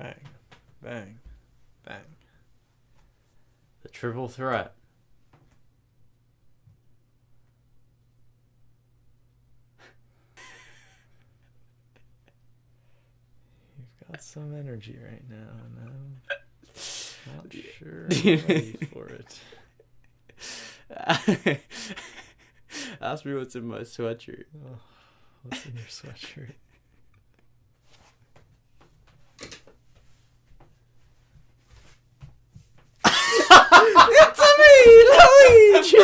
Bang. Bang. Bang. The triple threat. You've got some energy right now, and I'm not sure I'm ready for it. Ask me what's in my sweatshirt. Oh, what's in your sweatshirt? It's me, Luigi!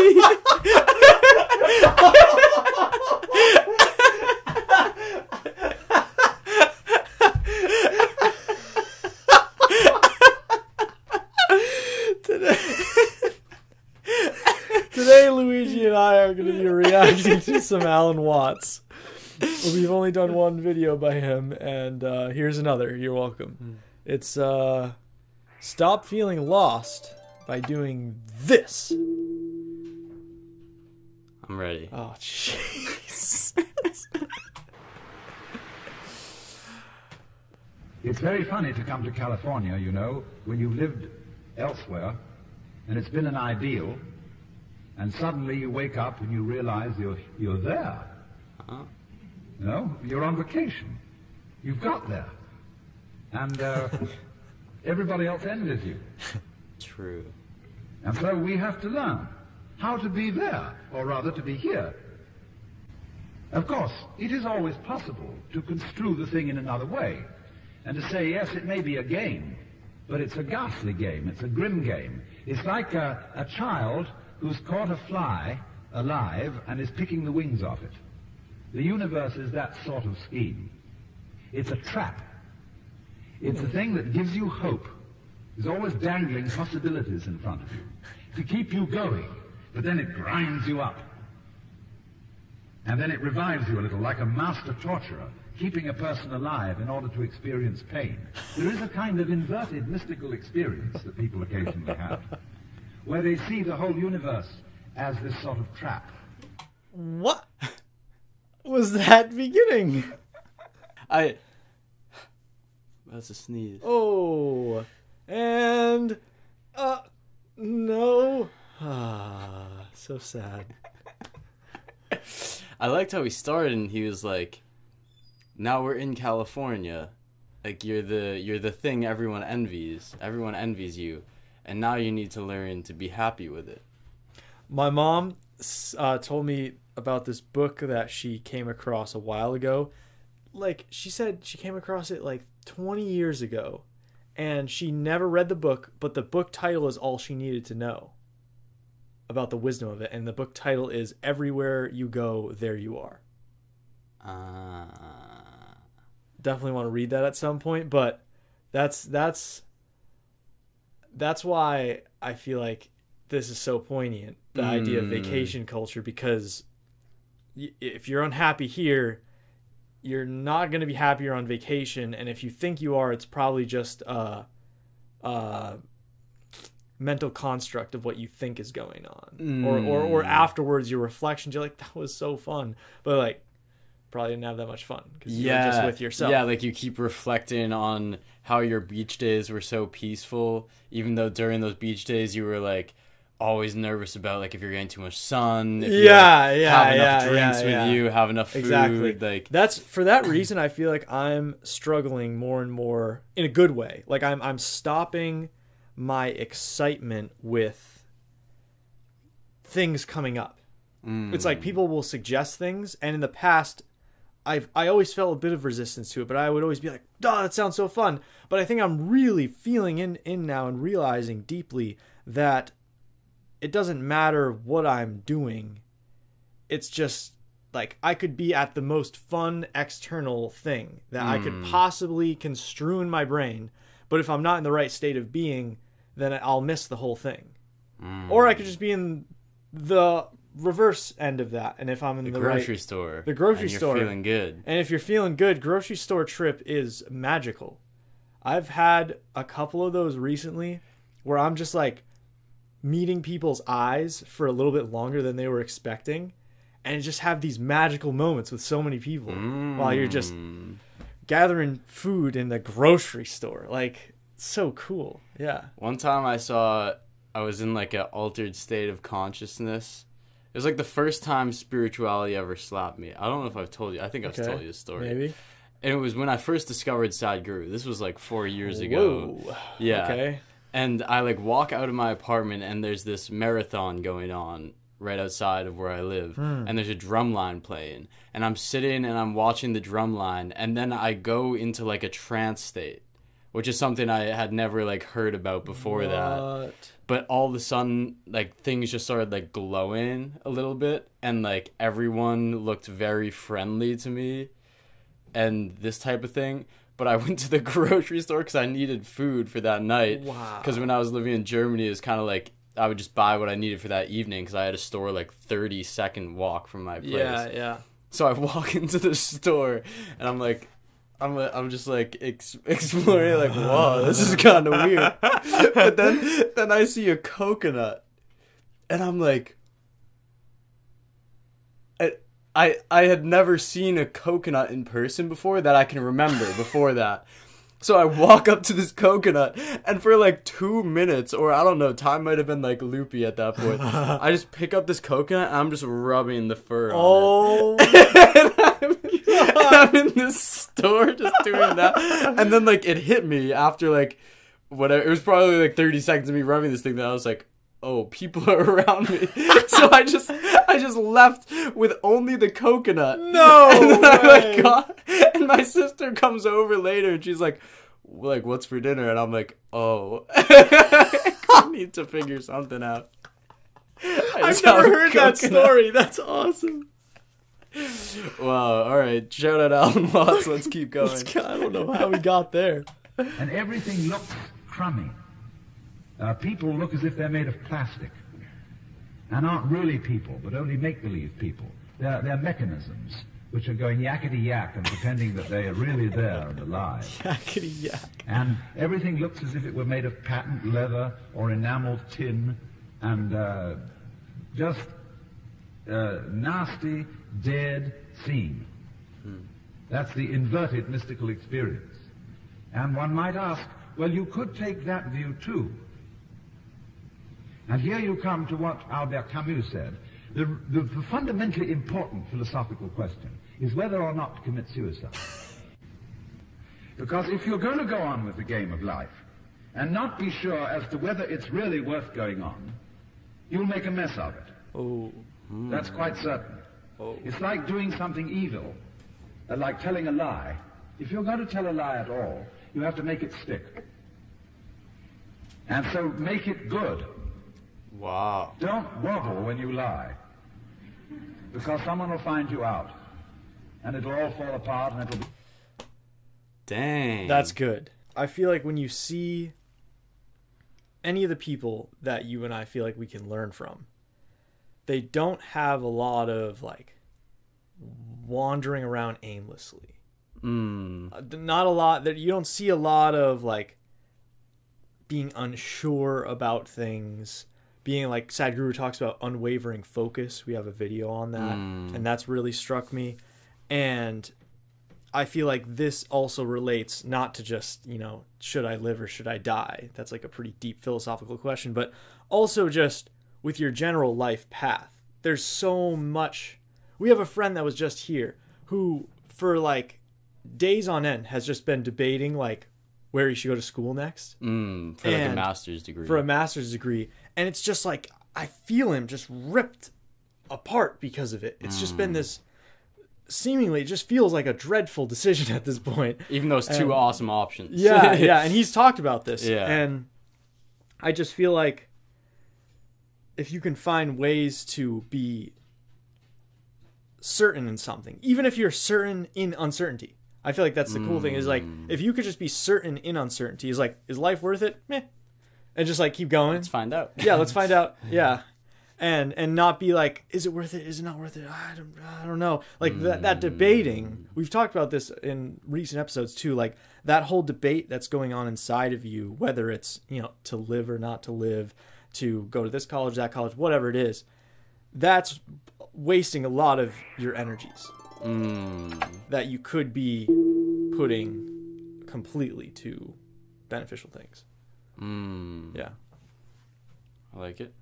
Today, Luigi and I are going to be reacting to some Alan Watts. We've only done one video by him, and here's another. You're welcome. It's Stop Feeling Lost by doing this. I'm ready. Oh, jeez. It's very funny to come to California, you know, when you've lived elsewhere, and it's been an ideal, and suddenly you wake up and you realize you're there. Huh? You know, you're on vacation. You've got there. And everybody else envies you. True. And so we have to learn how to be there, or rather to be here. Of course, it is always possible to construe the thing in another way, and to say, yes, it may be a game, but it's a ghastly game, it's a grim game. It's like a child who's caught a fly alive and is picking the wings off it. The universe is that sort of scheme. It's a trap. It's a thing that gives you hope. There's always dangling possibilities in front of you to keep you going, but then it grinds you up. And then it revives you a little, like a master torturer, keeping a person alive in order to experience pain. There is a kind of inverted mystical experience that people occasionally have, where they see the whole universe as this sort of trap. What was that beginning? That's a sneeze. Oh, and no. So sad. I liked how he started, and he was like, "Now we're in California, like you're the thing everyone envies. Everyone envies you, and now you need to learn to be happy with it." My mom told me about this book that she came across a while ago. Like, she said she came across it like 20 years ago, and she never read the book, but the book title is all she needed to know about the wisdom of it. And the book title is Everywhere You Go, There You Are. Definitely want to read that at some point, but that's why I feel like this is so poignant, the idea of vacation culture, because if you're unhappy here, you're not going to be happier on vacation, and if you think you are, it's probably just a mental construct of what you think is going on. Or afterwards, your reflections, you're like, that was so fun, but like probably didn't have that much fun because you're just with yourself. Yeah, like you keep reflecting on how your beach days were so peaceful, even though during those beach days you were like always nervous about like if you're getting too much sun, if have enough drinks with you, have enough food. Exactly. Like that's for that reason I feel like I'm struggling more and more in a good way. Like I'm stopping my excitement with things coming up. It's like people will suggest things, and in the past I always felt a bit of resistance to it, but I would always be like, "Oh, that sounds so fun." But I think I'm really feeling in now and realizing deeply that it doesn't matter what I'm doing. It's just like I could be at the most fun external thing that I could possibly construe in my brain, but if I'm not in the right state of being, then I'll miss the whole thing. Or I could just be in the reverse end of that, and if I'm in the grocery right, store, the grocery and you're store, feeling good, and if you're feeling good, grocery store trip is magical. I've had a couple of those recently where I'm just like meeting people's eyes for a little bit longer than they were expecting, and just have these magical moments with so many people while you're just gathering food in the grocery store. Like, so cool. Yeah. One time I was in like an altered state of consciousness. It was like the first time spirituality ever slapped me. I don't know if I've told you. I think I've told you this story. Maybe. And it was when I first discovered Sadhguru. This was like 4 years ago. Whoa. Yeah. Okay. And I like walk out of my apartment and there's this marathon going on right outside of where I live. And there's a drum line playing. And I'm sitting and I'm watching the drum line. And then I go into like a trance state, which is something I had never like heard about before that. But all of a sudden, like, things just started like glowing a little bit, and like everyone looked very friendly to me and this type of thing. But I went to the grocery store because I needed food for that night. Wow. Because when I was living in Germany, it was kind of like I would just buy what I needed for that evening because I had a store like 30-second walk from my place. Yeah. So I walk into the store and I'm just like exploring, like, whoa, this is kind of weird. But then I see a coconut, and I'm like, I had never seen a coconut in person before that I can remember before that. So I walk up to this coconut, and for like 2 minutes, or I don't know, time might have been like loopy at that point. I just pick up this coconut, and I'm just rubbing the fur on it. And I'm in this store just doing that. And then like it hit me after like whatever. It was probably like 30 seconds of me rubbing this thing that I was like, oh, people are around me. So I just left with only the coconut. No and then way. and my sister comes over later and she's like, what's for dinner? And I'm like, oh, I need to figure something out. I've never heard that story. That's awesome. Wow. All right. Shout out Alan Watts. Let's keep going. I don't know how we got there. And everything looks crummy. People look as if they're made of plastic and aren't really people, but only make-believe people. They're mechanisms which are going yakety-yak and pretending that they are really there and alive. Yakety-yak. And everything looks as if it were made of patent leather or enameled tin and just nasty, dead scene. That's the inverted mystical experience. And one might ask, well, you could take that view too. And here you come to what Albert Camus said. The fundamentally important philosophical question is whether or not to commit suicide. Because if you're going to go on with the game of life and not be sure as to whether it's really worth going on, you'll make a mess of it. Oh. That's quite certain. It's like doing something evil, like telling a lie. If you're going to tell a lie at all, you have to make it stick. And so make it good. Wow. Don't wobble when you lie, because someone will find you out, and it'll all fall apart, and it'll be... Dang. That's good. I feel like when you see any of the people that you and I feel like we can learn from, they don't have a lot of, like, wandering around aimlessly. Not a lot. That you don't see a lot of, like, being unsure about things. Being like Sadhguru talks about unwavering focus. We have a video on that. And that's really struck me. And I feel like this also relates not to just, should I live or should I die? That's like a pretty deep philosophical question. But also just with your general life path. There's so much. We have a friend that was just here who for like days on end has just been debating like where he should go to school next. For like a master's degree. For a master's degree. And it's just like, I feel him just ripped apart because of it. It's just been this, seemingly, it just feels like a dreadful decision at this point. Even though it's two awesome options. Yeah, yeah. And he's talked about this. Yeah. And I just feel like if you can find ways to be certain in something, even if you're certain in uncertainty, I feel like that's the cool thing is like, if you could just be certain in uncertainty, is like, is life worth it? Meh. And just like keep going. Let's find out. Yeah, let's find out. Yeah. And not be like, is it worth it? Is it not worth it? I don't know. Like that debating, we've talked about this in recent episodes too, like that whole debate that's going on inside of you, whether it's, to live or not to live, to go to this college, that college, whatever it is, that's wasting a lot of your energies that you could be outputting completely to beneficial things. Yeah. I like it.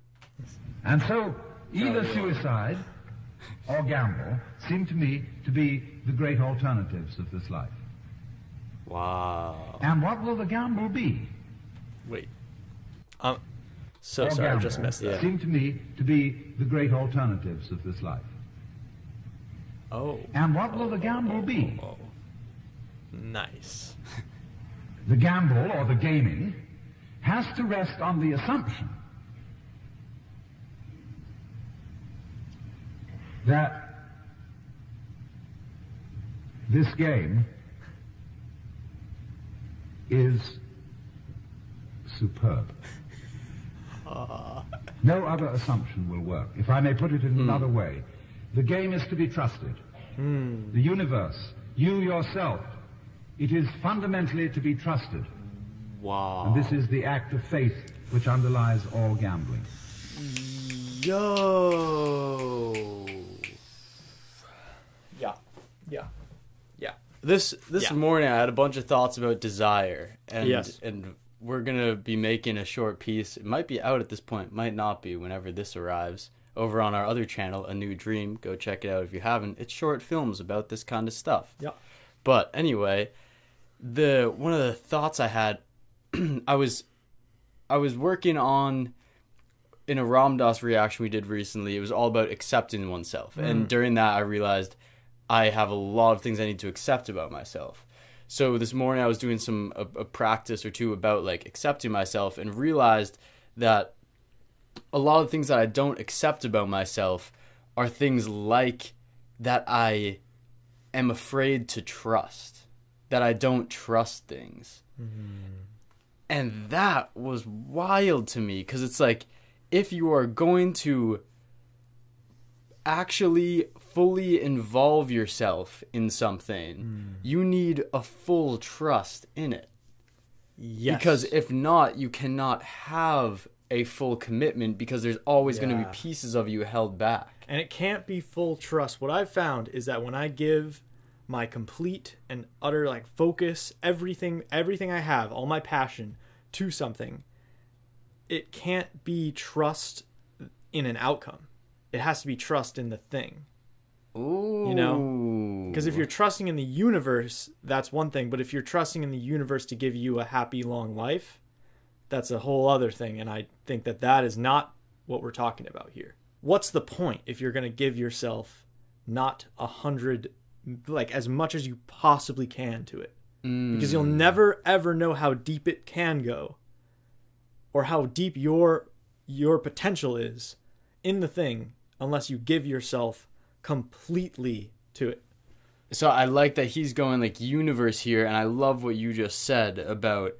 And so, either suicide or gamble seem to me to be the great alternatives of this life. Wow. And what will the gamble be? Wait. So Or sorry, I gamble just missed that. seem to me to be the great alternatives of this life. Oh. And what will the gamble be? Oh. Nice. The gamble, or the gaming, has to rest on the assumption that this game is superb. No other assumption will work. If I may put it in another way, the game is to be trusted. The universe, you yourself, it is fundamentally to be trusted. Wow. And this is the act of faith which underlies all gambling. Yo. Yeah. This morning I had a bunch of thoughts about desire, and Yes. and we're gonna be making a short piece. It might be out at this point, might not be whenever this arrives. Over on our other channel, A New Dream, go check it out if you haven't. It's short films about this kind of stuff. Yeah. But anyway, one of the thoughts I had, I was working on in a Ram Dass reaction we did recently. It was all about accepting oneself, and during that I realized I have a lot of things I need to accept about myself. So this morning I was doing a practice or two about like accepting myself, and realized that a lot of things that I don't accept about myself are things like that I am afraid to trust, that I don't trust things. And that was wild to me, because it's like, if you are going to actually fully involve yourself in something, you need a full trust in it. Yes. Because if not, you cannot have a full commitment, because there's always going to be pieces of you held back. And it can't be full trust. What I've found is that when I give my complete and utter like focus, everything I have, all my passion to something, it can't be trust in an outcome. It has to be trust in the thing. Ooh. You know? Because if you're trusting in the universe, that's one thing. But if you're trusting in the universe to give you a happy, long life, that's a whole other thing. And I think that is not what we're talking about here. What's the point if you're going to give yourself not 100, like as much as you possibly can to it? Because you'll never, ever know how deep it can go, or how deep your potential is in the thing, unless you give yourself completely to it. So I like that he's going like universe here, and I love what you just said about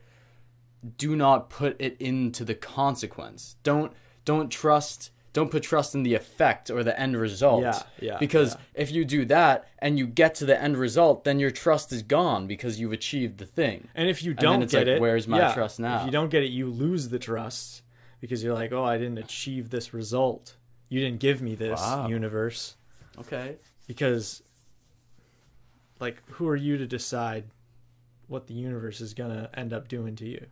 do not put it into the consequence. Don't put trust in the effect or the end result. Because if you do that and you get to the end result, then your trust is gone because you've achieved the thing. And if you don't get it, where's my trust now? If you don't get it, you lose the trust, because you're like, oh, I didn't achieve this result. You didn't give me this, universe. Okay. Because, like, who are you to decide what the universe is going to end up doing to you?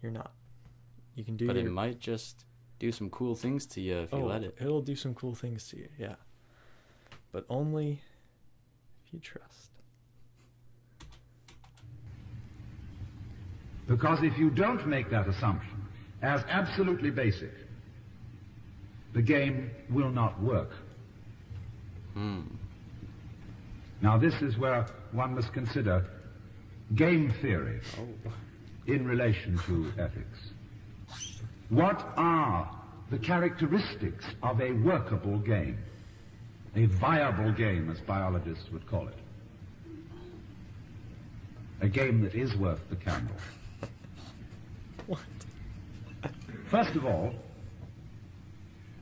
You're not. You can do But it might just do some cool things to you if you let it. It'll do some cool things to you, yeah. But only if you trust. Because if you don't make that assumption as absolutely basic, the game will not work. Now this is where one must consider game theory in relation to ethics. What are the characteristics of a workable game? A viable game, as biologists would call it. A game that is worth the candle. What? First of all,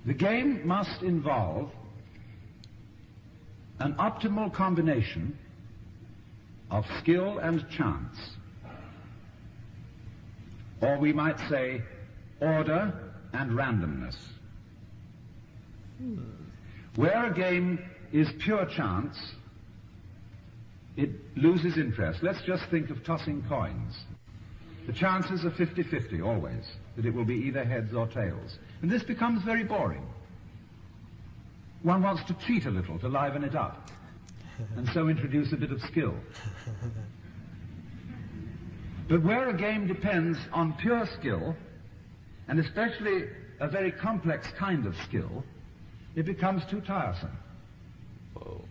the game must involve an optimal combination of skill and chance, or we might say order and randomness. Where a game is pure chance, it loses interest. Let's just think of tossing coins. The chances are 50-50 always, that it will be either heads or tails. And this becomes very boring. One wants to cheat a little to liven it up, and so introduce a bit of skill. But where a game depends on pure skill, and especially a very complex kind of skill, it becomes too tiresome. Whoa.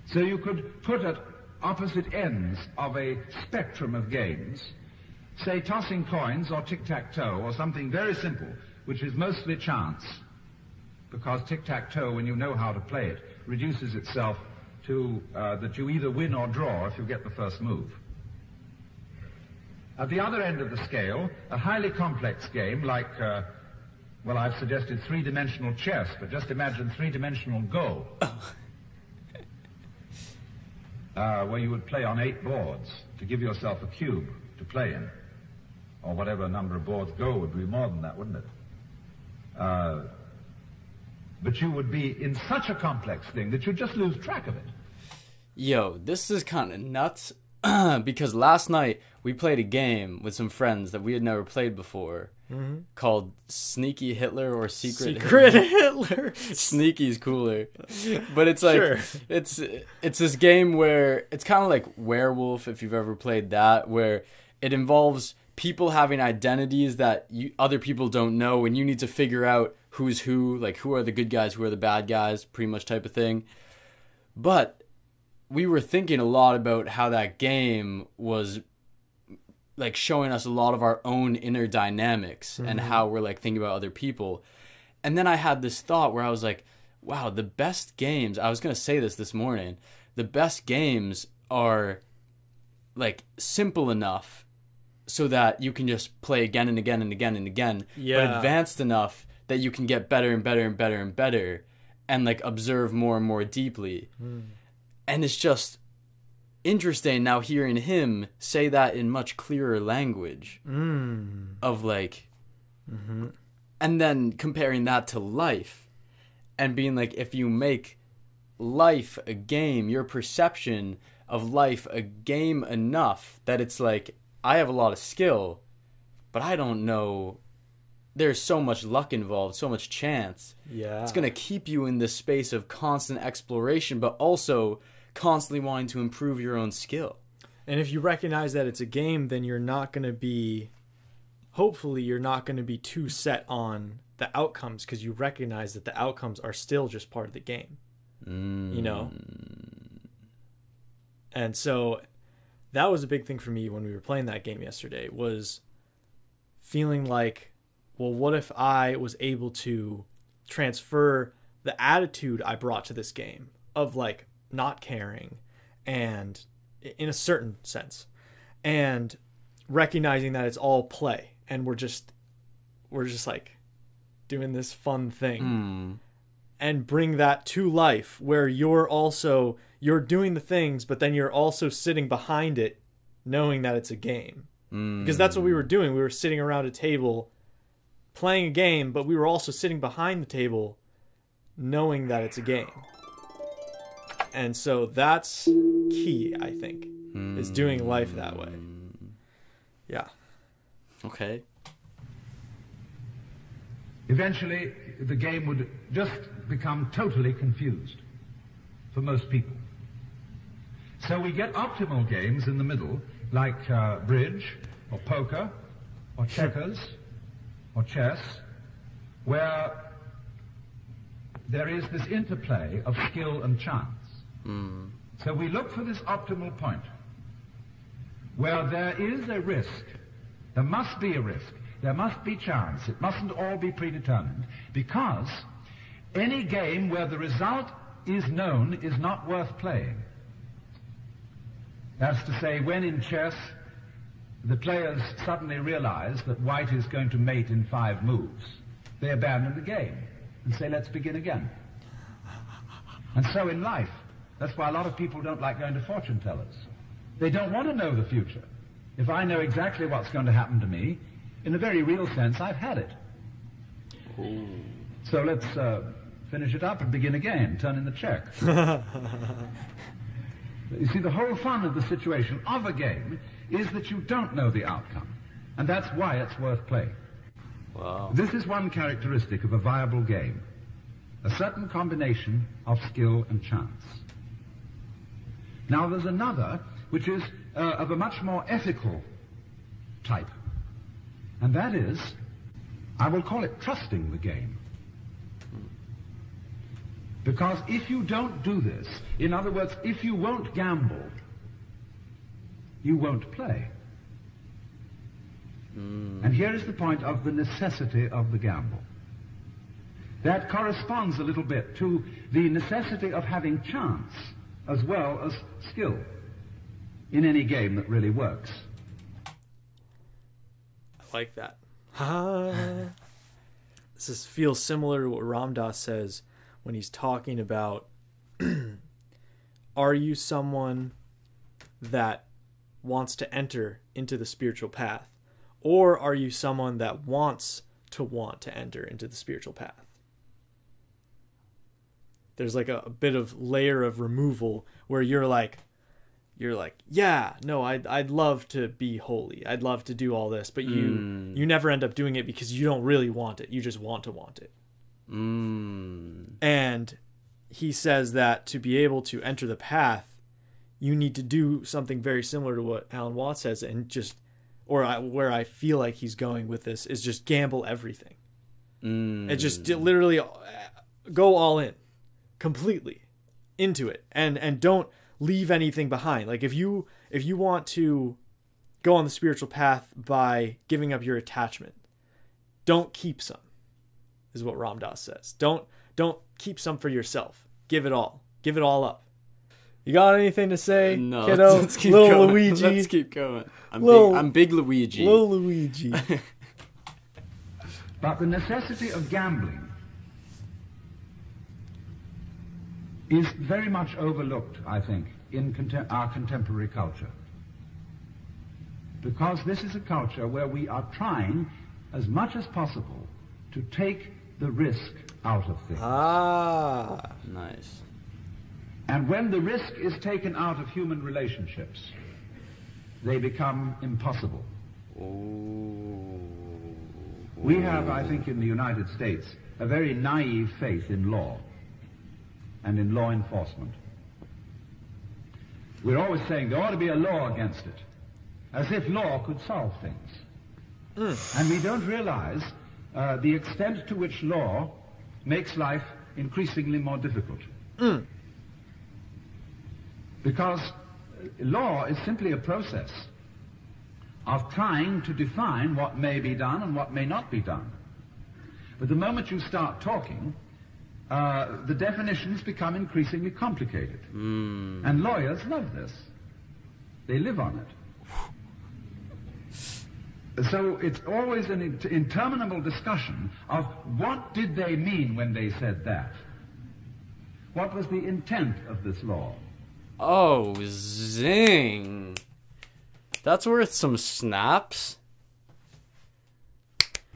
So you could put at opposite ends of a spectrum of games, say tossing coins or tic-tac-toe or something very simple, which is mostly chance, because tic-tac-toe, when you know how to play it, reduces itself to that you either win or draw if you get the first move. At the other end of the scale, a highly complex game like, well, I've suggested three-dimensional chess, but just imagine three-dimensional Go, where you would play on 8 boards to give yourself a cube to play in, or whatever number of boards. Go would be more than that, wouldn't it? But you would be in such a complex thing that you'd just lose track of it. Yo, this is kind of nuts, because last night we played a game with some friends that we had never played before, called Sneaky Hitler or Secret Hitler. Sneaky's cooler, but it's like Sure. it's this game where it's kind of like Werewolf, if you've ever played that, where it involves people having identities that other people don't know, and you need to figure out who's who, like who are the good guys, who are the bad guys, pretty much type of thing. But we were thinking a lot about how that game was like showing us a lot of our own inner dynamics and how we're like thinking about other people. And then I had this thought where I was like, wow, the best games, I was going to say this morning, the best games are like simple enough so that you can just play again and again and again and again, but advanced enough that you can get better and better and better and better and like observe more and more deeply. And it's just interesting now hearing him say that in much clearer language of like, and then comparing that to life and being like, if you make life a game, your perception of life a game enough that it's like, I have a lot of skill, but I don't know. There's so much luck involved, so much chance. Yeah. It's going to keep you in this space of constant exploration, but also constantly wanting to improve your own skill. And if you recognize that it's a game, then you're not going to be, hopefully you're not going to be too set on the outcomes, because you recognize that the outcomes are still just part of the game. You know? And so that was a big thing for me when we were playing that game yesterday, was feeling like, well, what if I was able to transfer the attitude I brought to this game of like not caring, and in a certain sense, and recognizing that it's all play and we're just like doing this fun thing, and bring that to life where you're doing the things, but then you're also sitting behind it knowing that it's a game. Because that's what we were doing. We were sitting around a table playing a game, but we were also sitting behind the table knowing that it's a game. And so that's key, I think, is doing life that way. Yeah. Okay. Eventually, the game would just become totally confused for most people. So we get optimal games in the middle, like bridge, or poker, or checkers, or chess, where there is this interplay of skill and chance. So we look for this optimal point, where there is a risk. There must be a risk. There must be chance. It mustn't all be predetermined, because any game where the result is known is not worth playing. That's to say, when in chess the players suddenly realize that white is going to mate in 5 moves, they abandon the game and say, let's begin again. And so in life, that's why a lot of people don't like going to fortune tellers. They don't want to know the future. If I know exactly what's going to happen to me, in a very real sense, I've had it. Ooh. So let's finish it up and begin again, turn in the check. You see, the whole fun of the situation of a game is that you don't know the outcome. And that's why it's worth playing. Wow. This is one characteristic of a viable game. A certain combination of skill and chance. Now there's another which is of a much more ethical type. And that is, I will call it trusting the game. Because if you don't do this, in other words, if you won't gamble, you won't play. And here is the point of the necessity of the gamble. That corresponds a little bit to the necessity of having chance as well as skill in any game that really works. I like that. This feels similar to what Ram Dass says when he's talking about, are you someone that wants to enter into the spiritual path? Or are you someone that wants to enter into the spiritual path? There's like a bit of layer of removal where you're like, yeah, no, I'd love to be holy. I'd love to do all this, but you never end up doing it because you don't really want it. You just want it. And he says that to be able to enter the path, you need to do something very similar to what Alan Watts says, and just, where I feel like he's going with this is just gamble everything. And just literally go all in, completely into it, and don't leave anything behind. Like if you want to go on the spiritual path by giving up your attachment, don't keep some, is what Ram Dass says. Don't keep some for yourself. Give it all up. You got anything to say, no, kiddo? Let's keep Little going. Luigi. Let's keep going. I'm big Luigi. Little Luigi. But the necessity of gambling is very much overlooked, I think, in our contemporary culture. Because this is a culture where we are trying, as much as possible, to take the risk out of things. Ah, nice. And when the risk is taken out of human relationships, they become impossible. Ooh. We have, I think, in the United States, a very naive faith in law and in law enforcement. We're always saying there ought to be a law against it, as if law could solve things. And we don't realize the extent to which law makes life increasingly more difficult. Because law is simply a process of trying to define what may be done and what may not be done. But the moment you start talking, the definitions become increasingly complicated. And lawyers love this. They live on it. So it's always an interminable discussion of what did they mean when they said that? What was the intent of this law? Oh, zing. That's worth some snaps.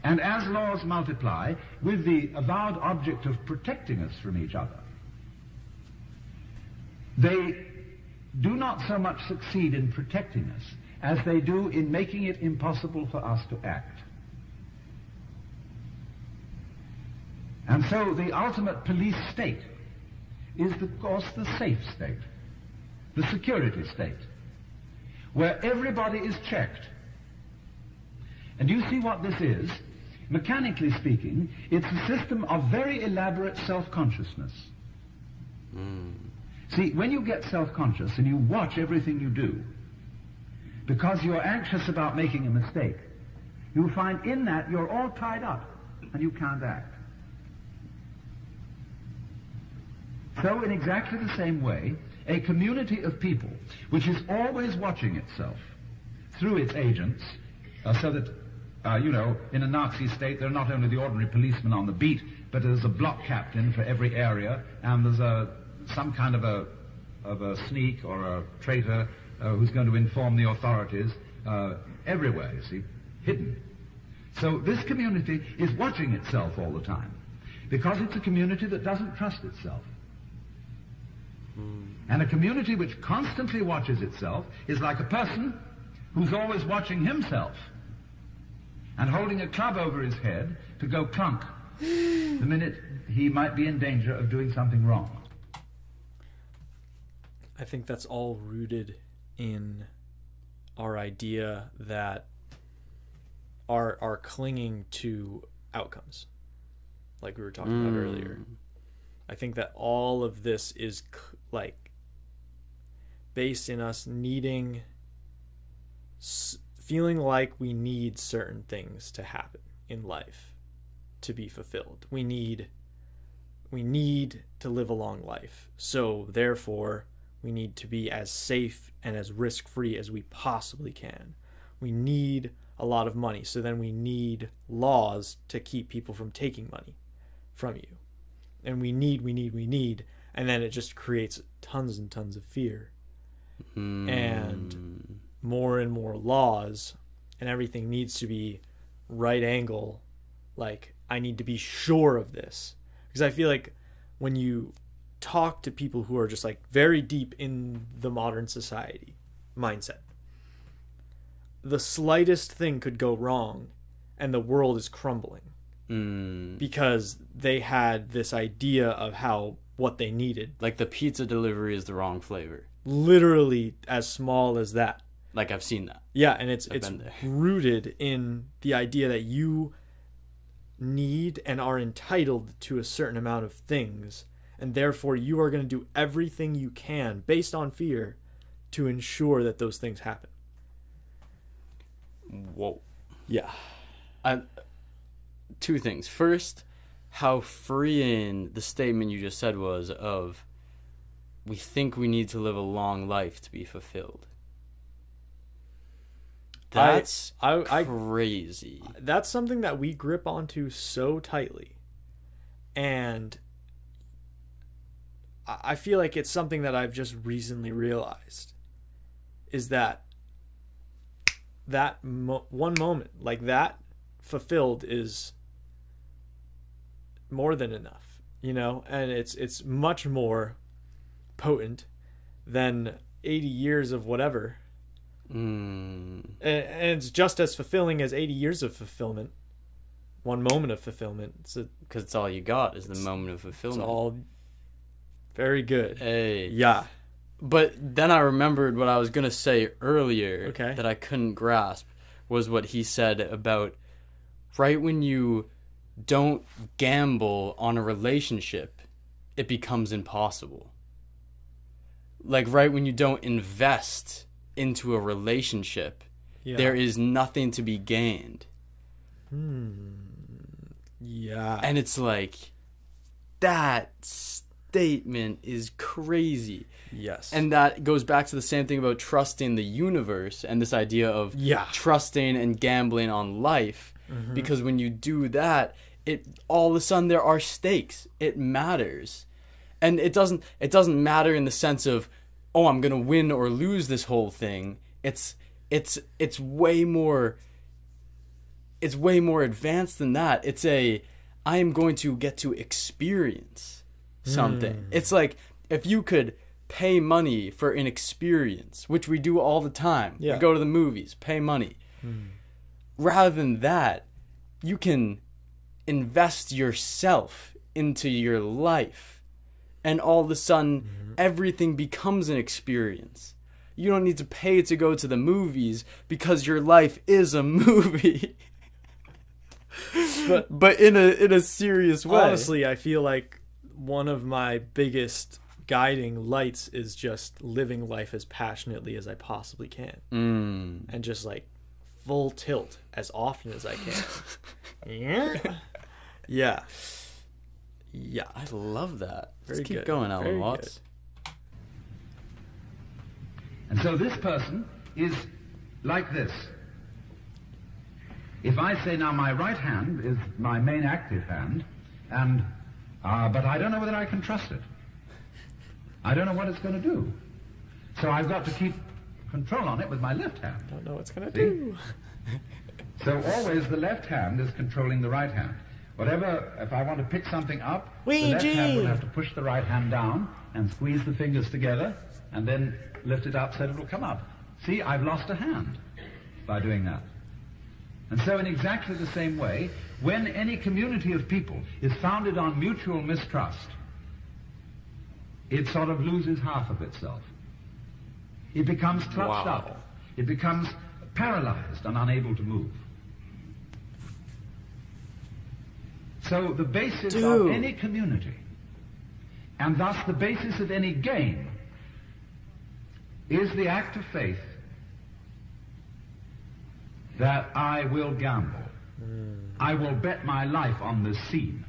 And as laws multiply, with the avowed object of protecting us from each other, they do not so much succeed in protecting us as they do in making it impossible for us to act. And so the ultimate police state is, of course, the safe state, the security state, where everybody is checked. And you see what this is? Mechanically speaking, it's a system of very elaborate self-consciousness. See, when you get self-conscious and you watch everything you do, because you're anxious about making a mistake, you'll find in that you're all tied up and you can't act. So in exactly the same way, a community of people which is always watching itself through its agents, so that, in a Nazi state, there are not only the ordinary policemen on the beat, but there's a block captain for every area, and there's some kind of a sneak or a traitor who's going to inform the authorities everywhere, you see, hidden. So this community is watching itself all the time, because it's a community that doesn't trust itself. And a community which constantly watches itself is like a person who's always watching himself and holding a club over his head to go clunk the minute he might be in danger of doing something wrong. I think that's all rooted in our idea that are clinging to outcomes, like we were talking about earlier. I think that all of this is like based in us needing, feeling like we need certain things to happen in life to be fulfilled. We need to live a long life. So therefore, we need to be as safe and as risk-free as we possibly can. We need a lot of money. So then we need laws to keep people from taking money from you. And we need. And then it just creates tons and tons of fear. And more laws, and everything needs to be right angle. Like, I need to be sure of this. Because I feel like when you talk to people who are just like very deep in the modern society mindset, the slightest thing could go wrong and the world is crumbling. Because they had this idea of what they needed. Like the pizza delivery is the wrong flavor. Literally as small as that. Like, I've seen that. Yeah, and it's rooted in the idea that you need and are entitled to a certain amount of things, and therefore you are going to do everything you can based on fear to ensure that those things happen. Whoa. Yeah. Two things. First, how freeing the statement you just said was of, we think we need to live a long life to be fulfilled. That's crazy. That's something that we grip onto so tightly. And I feel like it's something that I've just recently realized, is that one moment, like that, fulfilled is more than enough, and it's much more potent than 80 years of whatever. And it's just as fulfilling as 80 years of fulfillment. One moment of fulfillment. Because it's all you got is the moment of fulfillment. It's all very good. Hey. Yeah. But then I remembered what I was going to say earlier that I couldn't grasp, was what he said about right when you don't gamble on a relationship, it becomes impossible. Like right when you don't invest into a relationship, there is nothing to be gained. Yeah. And it's like, that statement is crazy. Yes. And that goes back to the same thing about trusting the universe and this idea of trusting and gambling on life. Because when you do that, all of a sudden there are stakes. It matters. And it doesn't matter in the sense of, oh, I'm gonna win or lose this whole thing. It's way more advanced than that. I am going to get to experience something. It's like if you could pay money for an experience, which we do all the time. We go to the movies, pay money. Rather than that, you can invest yourself into your life, and all of a sudden everything becomes an experience. You don't need to pay to go to the movies because your life is a movie. but in a serious way. Honestly, I feel like one of my biggest guiding lights is just living life as passionately as I possibly can. And just like full tilt as often as I can. Yeah. I love that. Very Let's keep good. going, Alan Very Watts. good. And so this person is like this. If I say now my right hand is my main active hand, and but I don't know whether I can trust it. I don't know what it's going to do. So I've got to keep control on it with my left hand. Don't know what it's going to do. So always the left hand is controlling the right hand. Whatever, if I want to pick something up, Ouija. the left hand will have to push the right hand down and squeeze the fingers together and then lift it up so it will come up. See, I've lost a hand by doing that. And so in exactly the same way, when any community of people is founded on mutual mistrust, it sort of loses half of itself. It becomes clutched up. It becomes paralyzed and unable to move. So the basis of any community, and thus the basis of any game, is the act of faith that I will gamble. I will bet my life on this scene.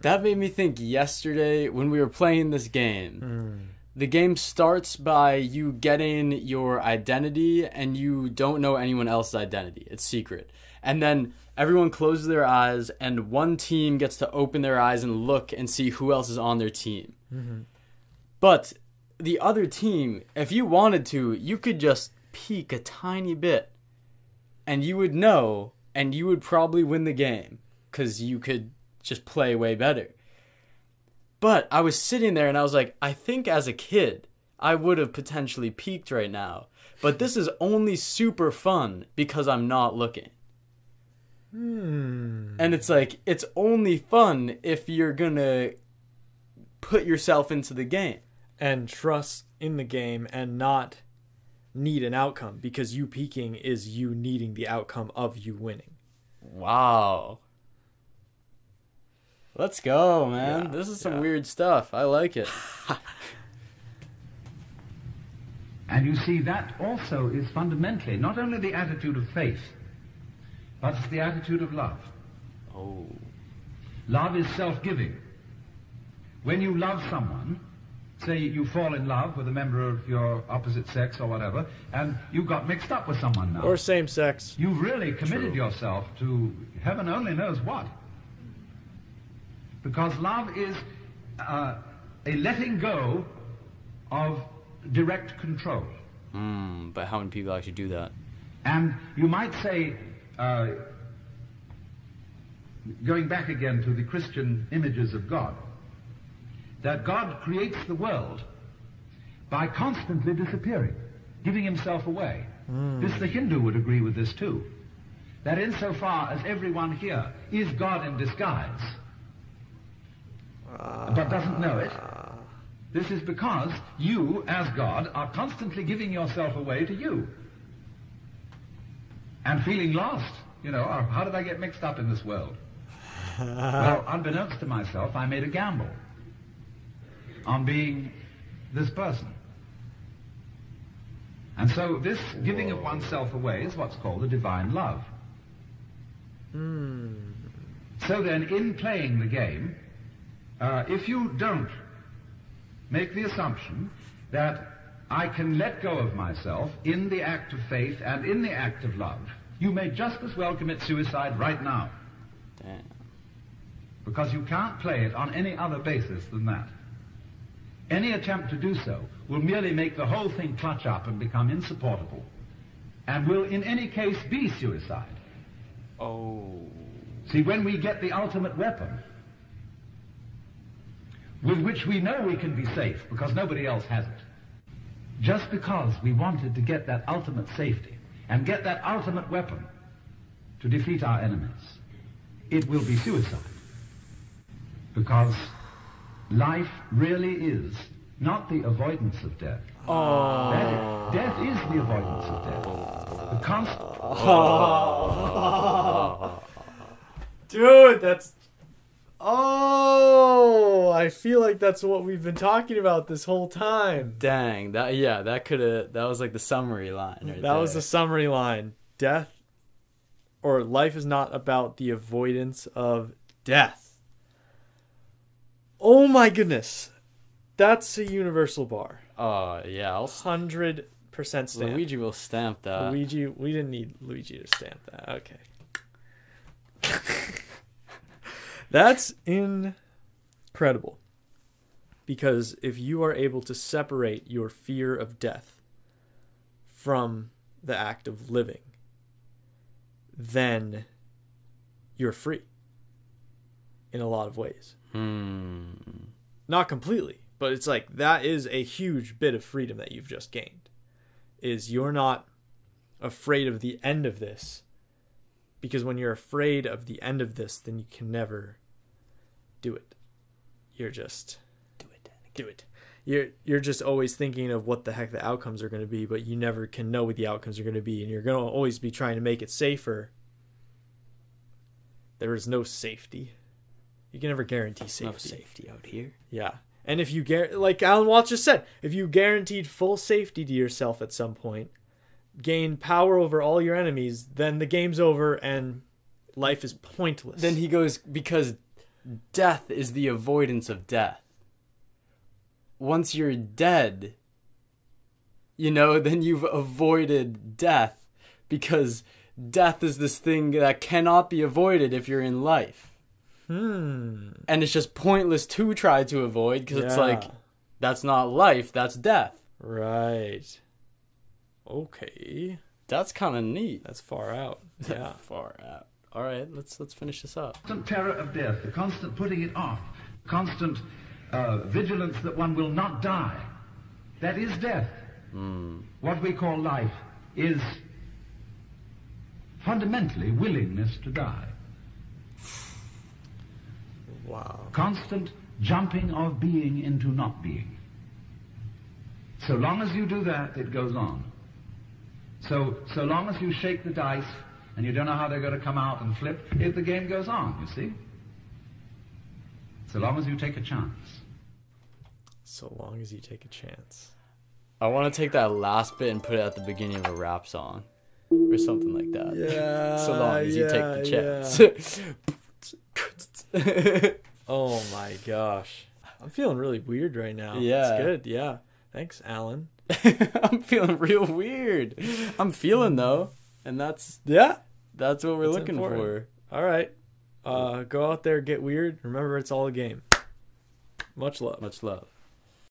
That made me think yesterday when we were playing this game. The game starts by you getting your identity and you don't know anyone else's identity. It's secret. And then everyone closes their eyes and one team gets to open their eyes and look and see who else is on their team. But the other team, if you wanted to, you could just peek a tiny bit and you would know and you would probably win the game because you could just play way better. But I was sitting there and I was like, I think as a kid, I would have potentially peaked right now. But this is only super fun because I'm not looking. And it's like, it's only fun if you're going to put yourself into the game. And trust in the game and not need an outcome, because you peaking is you needing the outcome of you winning. Wow. Let's go, man. Yeah, this is some weird stuff. I like it. And you see, that also is fundamentally not only the attitude of faith, but it's the attitude of love. Oh. Love is self-giving. When you love someone, say you fall in love with a member of your opposite sex or whatever, and you got mixed up with someone now. Or same sex. You've really committed yourself to heaven only knows what. Because love is a letting go of direct control. But how many people actually do that? And you might say, going back again to the Christian images of God, that God creates the world by constantly disappearing, giving himself away. This, the Hindu would agree with this too. That insofar as everyone here is God in disguise, but doesn't know it, this is because you, as God, are constantly giving yourself away to you. And feeling lost, you know, how did I get mixed up in this world? Well, unbeknownst to myself, I made a gamble on being this person. And so this giving of oneself away is what's called a divine love. So then, in playing the game, if you don't make the assumption that I can let go of myself in the act of faith and in the act of love, you may just as well commit suicide right now. Damn. Because you can't play it on any other basis than that. Any attempt to do so will merely make the whole thing clutch up and become insupportable, and will in any case be suicide. Oh. See, when we get the ultimate weapon, with which we know we can be safe because nobody else has it, just because we wanted to get that ultimate safety and get that ultimate weapon to defeat our enemies, it will be suicide. Because life really is not the avoidance of death. Death is the avoidance of death. The constant. Dude, that's... Oh, I feel like that's what we've been talking about this whole time. Dang, that was like the summary line right That was the summary line. Death, or life is not about the avoidance of death. Oh my goodness. That's a universal bar. Oh, yeah. 100% stamp. Luigi will stamp that. Luigi, we didn't need Luigi to stamp that. Okay. That's incredible. Because if you are able to separate your fear of death from the act of living, then you're free in a lot of ways. Not completely, but it's like that is a huge bit of freedom that you've just gained. Is you're not afraid of the end of this, because when you're afraid of the end of this, then you can never do it. You're just do it. You're just always thinking of what the heck the outcomes are going to be, but you never can know what the outcomes are going to be, and you're going to always be trying to make it safer. There is no safety. You can never guarantee safety. No safety out here. Yeah. And if you like Alan Watts just said, if you guaranteed full safety to yourself at some point, gain power over all your enemies, then the game's over and life is pointless. Then he goes, because death is the avoidance of death. Once you're dead, then you've avoided death, because death is this thing that cannot be avoided if you're in life. And it's just pointless to try to avoid, because it's like, that's not life, that's death. Right. Okay. That's kind of neat. That's far out. Yeah. Far out. All right, let's finish this up. Constant terror of death, the constant putting it off, constant vigilance that one will not die. That is death. What we call life is fundamentally willingness to die. Wow. Constant jumping of being into not being. So long as you do that, it goes on. So long as you shake the dice and you don't know how they're going to come out and flip, the game goes on, you see? So long as you take a chance. So long as you take a chance. I want to take that last bit and put it at the beginning of a rap song. Or something like that. Yeah. So long as you take the chance. Oh my gosh. I'm feeling really weird right now. Yeah. It's good. Yeah. Thanks, Alan. I'm feeling real weird. I'm feeling though. And that's what we're looking for. All right. Go out there, get weird. Remember, it's all a game. Much love. Much love.